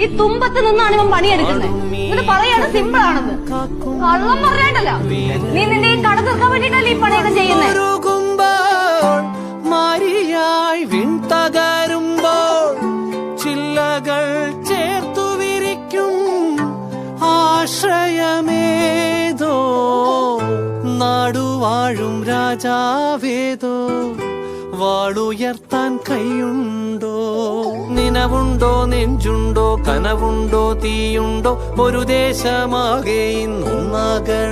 ഈ തുമ്പത്ത് നിന്നാണ് ഇവൻ പണിയെടുക്കുന്നത്. എന്നിട്ട് പറയാണ് സിമ്പിൾ ആണെന്ന്. കള്ളം പറയാണ്ടല്ല. നീ നിന്റെ ഈ കട തീർക്കാൻ വേണ്ടിട്ടല്ലേ ഈ പണിയൊക്കെ ചെയ്യുന്നത്. മാരിയായി വിൺതകരുമ്പോൾ ചില്ലകൾ ചേർത്തു വിരിക്കും ആശ്രയമേതോ നാടുവാഴും രാജാവേതോ വാളുയർത്താൻ കൈയുണ്ടോ നിനവുണ്ടോ നെഞ്ചുണ്ടോ കനവുണ്ടോ തീയുണ്ടോ ഒരു ദേശമാകെ ഇന്നൊന്നാകണം